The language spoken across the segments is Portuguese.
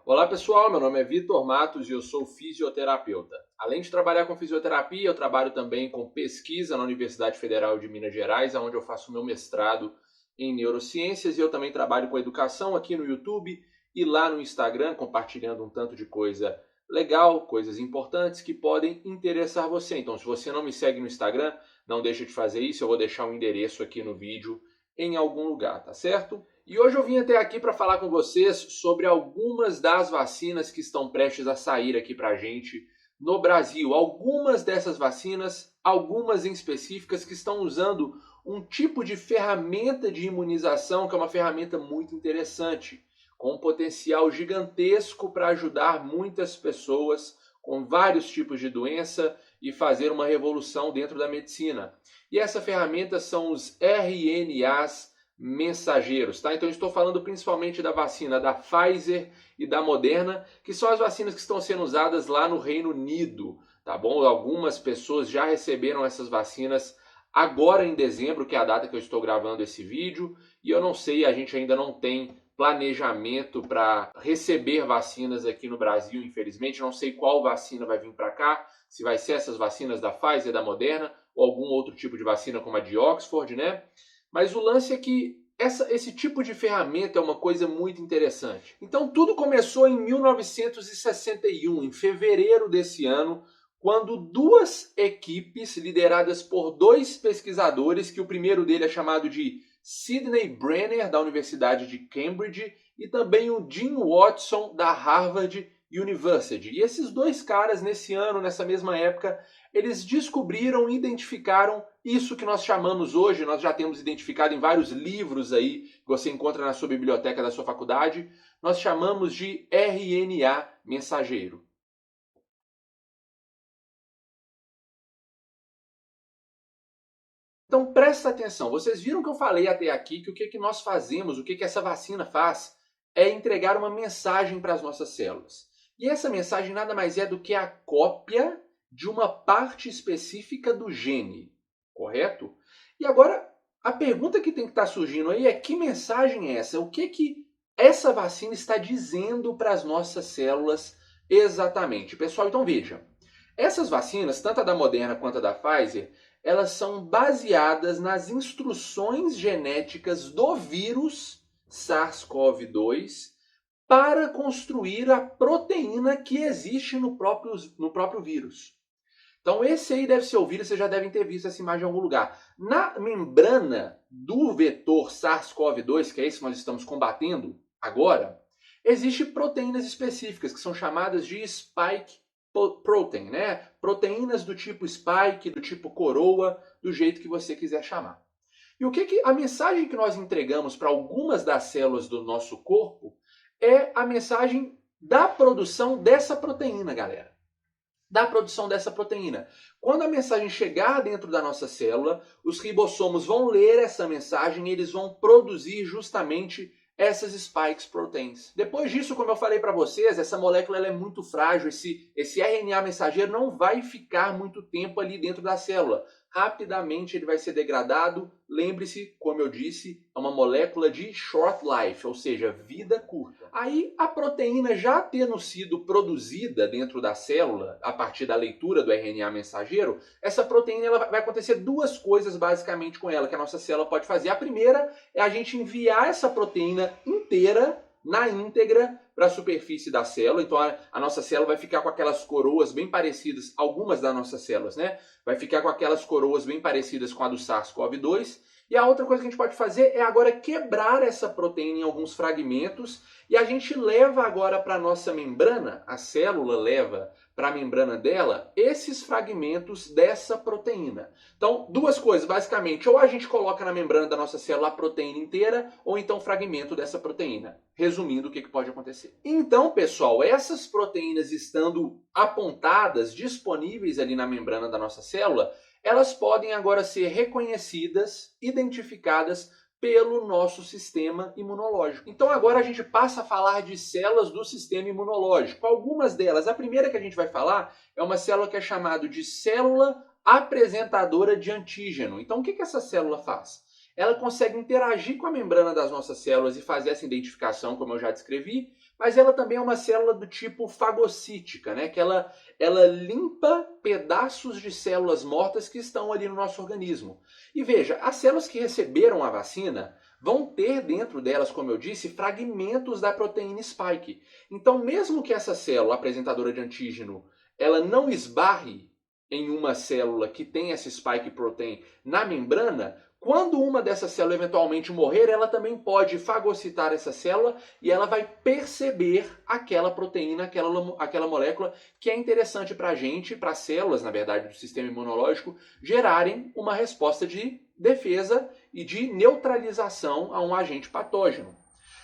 Olá pessoal, meu nome é Vitor Matos e eu sou fisioterapeuta. Além de trabalhar com fisioterapia, eu trabalho também com pesquisa na Universidade Federal de Minas Gerais, onde eu faço meu mestrado em neurociências, e eu também trabalho com educação aqui no YouTube e lá no Instagram, compartilhando um tanto de coisa legal, coisas importantes que podem interessar você. Então, se você não me segue no Instagram, não deixa de fazer isso, eu vou deixar o endereço aqui no vídeo em algum lugar, tá certo? E hoje eu vim até aqui para falar com vocês sobre algumas das vacinas que estão prestes a sair aqui para a gente no Brasil. Algumas dessas vacinas, algumas em específicas, que estão usando um tipo de ferramenta de imunização que é uma ferramenta muito interessante, com um potencial gigantesco para ajudar muitas pessoas com vários tipos de doença e fazer uma revolução dentro da medicina. E essa ferramenta são os RNAs mensageiros, tá? Então eu estou falando principalmente da vacina da Pfizer e da Moderna, que são as vacinas que estão sendo usadas lá no Reino Unido, tá bom? Algumas pessoas já receberam essas vacinas agora em dezembro, que é a data que eu estou gravando esse vídeo, e eu não sei, a gente ainda não tem planejamento para receber vacinas aqui no Brasil, infelizmente. Não sei qual vacina vai vir para cá, se vai ser essas vacinas da Pfizer, da Moderna, ou algum outro tipo de vacina como a de Oxford, né? Mas o lance é que esse tipo de ferramenta é uma coisa muito interessante. Então tudo começou em 1961, em fevereiro desse ano, quando duas equipes lideradas por dois pesquisadores, que o primeiro dele é chamado de Sidney Brenner, da Universidade de Cambridge, e também o Jim Watson, da Harvard University. E esses dois caras, nesse ano, nessa mesma época, eles descobriram e identificaram isso que nós chamamos hoje, nós já temos identificado em vários livros aí, que você encontra na sua biblioteca da sua faculdade, nós chamamos de RNA mensageiro. Então presta atenção, vocês viram que eu falei até aqui que o que nós fazemos, o que essa vacina faz, é entregar uma mensagem para as nossas células. E essa mensagem nada mais é do que a cópia de uma parte específica do gene, correto? E agora, a pergunta que tem que estar surgindo aí é: que mensagem é essa? O que essa vacina está dizendo para as nossas células exatamente? Pessoal, então veja, essas vacinas, tanto a da Moderna quanto a da Pfizer, elas são baseadas nas instruções genéticas do vírus SARS-CoV-2 para construir a proteína que existe no próprio vírus. Então esse aí deve ser o vírus, vocês já devem ter visto essa imagem em algum lugar. Na membrana do vetor SARS-CoV-2, que é esse que nós estamos combatendo agora, existem proteínas específicas que são chamadas de spike protein, né? Proteínas do tipo spike, do tipo coroa, do jeito que você quiser chamar. E a mensagem que nós entregamos para algumas das células do nosso corpo é a mensagem da produção dessa proteína, galera. Da produção dessa proteína. Quando a mensagem chegar dentro da nossa célula, os ribossomos vão ler essa mensagem e eles vão produzir justamente essas spike proteins. Depois disso, como eu falei para vocês, essa molécula ela é muito frágil, esse RNA mensageiro não vai ficar muito tempo ali dentro da célula. Rapidamente ele vai ser degradado. Lembre-se, como eu disse, é uma molécula de short life, ou seja, vida curta. Aí a proteína já tendo sido produzida dentro da célula, a partir da leitura do RNA mensageiro, essa proteína ela vai acontecer duas coisas basicamente com ela, que a nossa célula pode fazer. A primeira é a gente enviar essa proteína inteira, na íntegra, para a superfície da célula. Então a nossa célula vai ficar com aquelas coroas bem parecidas, algumas das nossas células, né? Vai ficar com aquelas coroas bem parecidas com a do SARS-CoV-2. E a outra coisa que a gente pode fazer é agora quebrar essa proteína em alguns fragmentos e a gente leva agora para a nossa membrana, a célula leva para a membrana dela esses fragmentos dessa proteína. Então, duas coisas, basicamente, ou a gente coloca na membrana da nossa célula a proteína inteira, ou então fragmento dessa proteína. Resumindo, o que pode acontecer. Então, pessoal, essas proteínas estando apontadas, disponíveis ali na membrana da nossa célula, elas podem agora ser reconhecidas, identificadas pelo nosso sistema imunológico. Então agora a gente passa a falar de células do sistema imunológico. Algumas delas, a primeira que a gente vai falar é uma célula que é chamada de célula apresentadora de antígeno. Então o que essa célula faz? Ela consegue interagir com a membrana das nossas células e fazer essa identificação, como eu já descrevi, mas ela também é uma célula do tipo fagocítica, né? Que ela limpa pedaços de células mortas que estão ali no nosso organismo. E veja, as células que receberam a vacina vão ter dentro delas, como eu disse, fragmentos da proteína spike. Então, mesmo que essa célula apresentadora de antígeno ela não esbarre em uma célula que tem essa spike protein na membrana, quando uma dessas células eventualmente morrer, ela também pode fagocitar essa célula e ela vai perceber aquela proteína, aquela molécula que é interessante para a gente, para as células, na verdade, do sistema imunológico, gerarem uma resposta de defesa e de neutralização a um agente patógeno.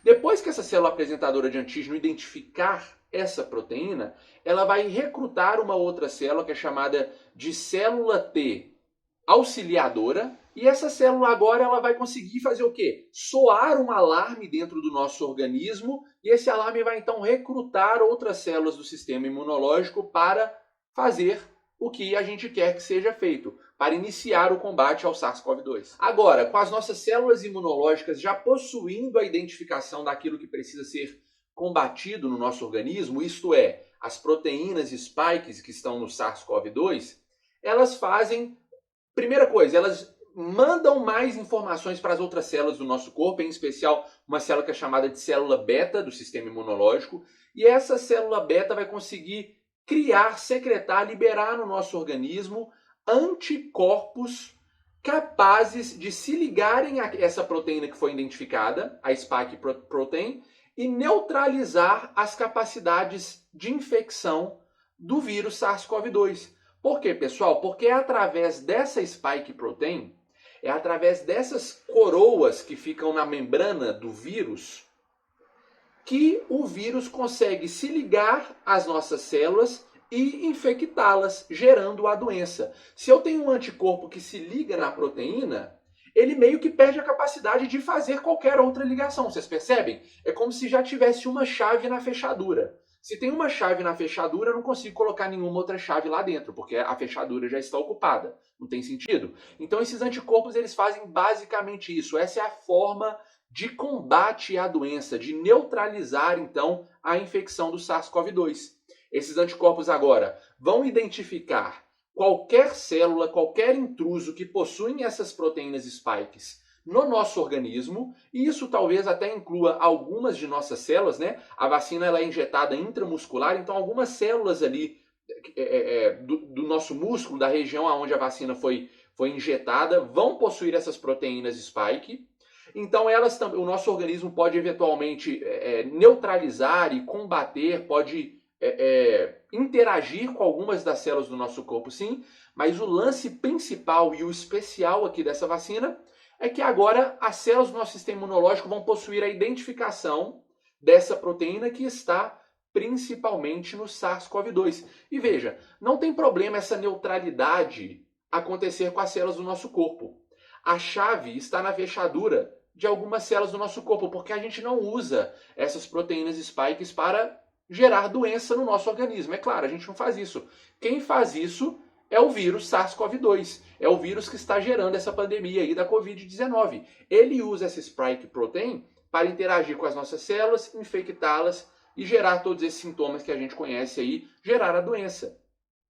Depois que essa célula apresentadora de antígeno identificar essa proteína, ela vai recrutar uma outra célula que é chamada de célula T auxiliadora, e essa célula agora ela vai conseguir fazer o quê? Soar um alarme dentro do nosso organismo, e esse alarme vai então recrutar outras células do sistema imunológico para fazer o que a gente quer que seja feito, para iniciar o combate ao SARS-CoV-2. Agora, com as nossas células imunológicas já possuindo a identificação daquilo que precisa ser combatido no nosso organismo, isto é, as proteínas spikes que estão no SARS-CoV-2, elas fazem, primeira coisa, elas mandam mais informações para as outras células do nosso corpo, em especial uma célula que é chamada de célula beta do sistema imunológico, e essa célula beta vai conseguir criar, secretar, liberar no nosso organismo anticorpos capazes de se ligarem a essa proteína que foi identificada, a spike protein, e neutralizar as capacidades de infecção do vírus SARS-CoV-2. Por quê, pessoal? Porque é através dessa spike protein, é através dessas coroas que ficam na membrana do vírus, que o vírus consegue se ligar às nossas células e infectá-las, gerando a doença. Se eu tenho um anticorpo que se liga na proteína, ele meio que perde a capacidade de fazer qualquer outra ligação. Vocês percebem? É como se já tivesse uma chave na fechadura. Se tem uma chave na fechadura, eu não consigo colocar nenhuma outra chave lá dentro, porque a fechadura já está ocupada. Não tem sentido. Então esses anticorpos eles fazem basicamente isso. Essa é a forma de combate à doença, de neutralizar então a infecção do SARS-CoV-2. Esses anticorpos agora vão identificar qualquer célula, qualquer intruso que possuem essas proteínas spikes no nosso organismo, e isso talvez até inclua algumas de nossas células, né? A vacina ela é injetada intramuscular, então algumas células ali do nosso músculo, da região onde a vacina foi injetada, vão possuir essas proteínas spike. Então elas, o nosso organismo pode eventualmente neutralizar e combater, pode interagir com algumas das células do nosso corpo, sim, mas o lance principal e o especial aqui dessa vacina é que agora as células do nosso sistema imunológico vão possuir a identificação dessa proteína que está principalmente no SARS-CoV-2. E veja, não tem problema essa neutralidade acontecer com as células do nosso corpo. A chave está na fechadura de algumas células do nosso corpo, porque a gente não usa essas proteínas spikes para gerar doença no nosso organismo. É claro, a gente não faz isso. Quem faz isso é o vírus SARS-CoV-2. É o vírus que está gerando essa pandemia aí da Covid-19. Ele usa essa spike protein para interagir com as nossas células, infectá-las e gerar todos esses sintomas que a gente conhece aí, gerar a doença.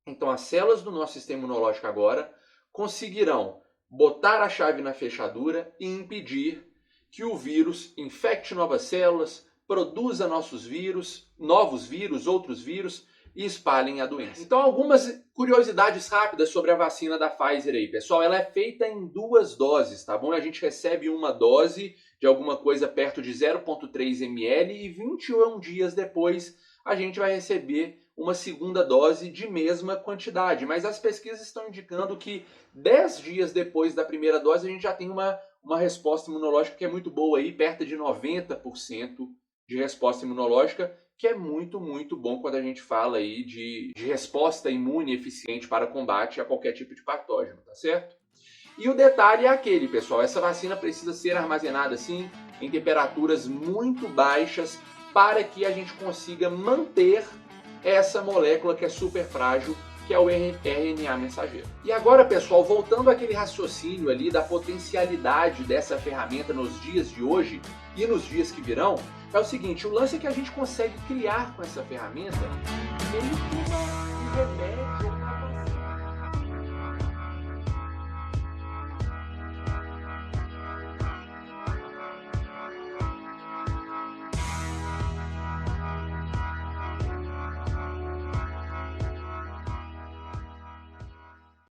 Então as células do nosso sistema imunológico agora conseguirão botar a chave na fechadura e impedir que o vírus infecte novas células, produza novos vírus, outros vírus e espalhem a doença. Então algumas curiosidades rápidas sobre a vacina da Pfizer aí, pessoal. Ela é feita em 2 doses, tá bom? A gente recebe uma dose de alguma coisa perto de 0,3 ml e 21 dias depois a gente vai receber uma segunda dose de mesma quantidade. Mas as pesquisas estão indicando que 10 dias depois da primeira dose a gente já tem uma resposta imunológica que é muito boa aí, perto de 90% de resposta imunológica, que é muito, muito bom quando a gente fala aí de resposta imune eficiente para combate a qualquer tipo de patógeno, tá certo? E o detalhe é aquele, pessoal, essa vacina precisa ser armazenada assim em temperaturas muito baixas para que a gente consiga manter essa molécula que é super frágil, que é o RNA mensageiro. E agora, pessoal, voltando àquele raciocínio ali da potencialidade dessa ferramenta nos dias de hoje e nos dias que virão, é o seguinte, o lance é que a gente consegue criar com essa ferramenta meio que um remédio,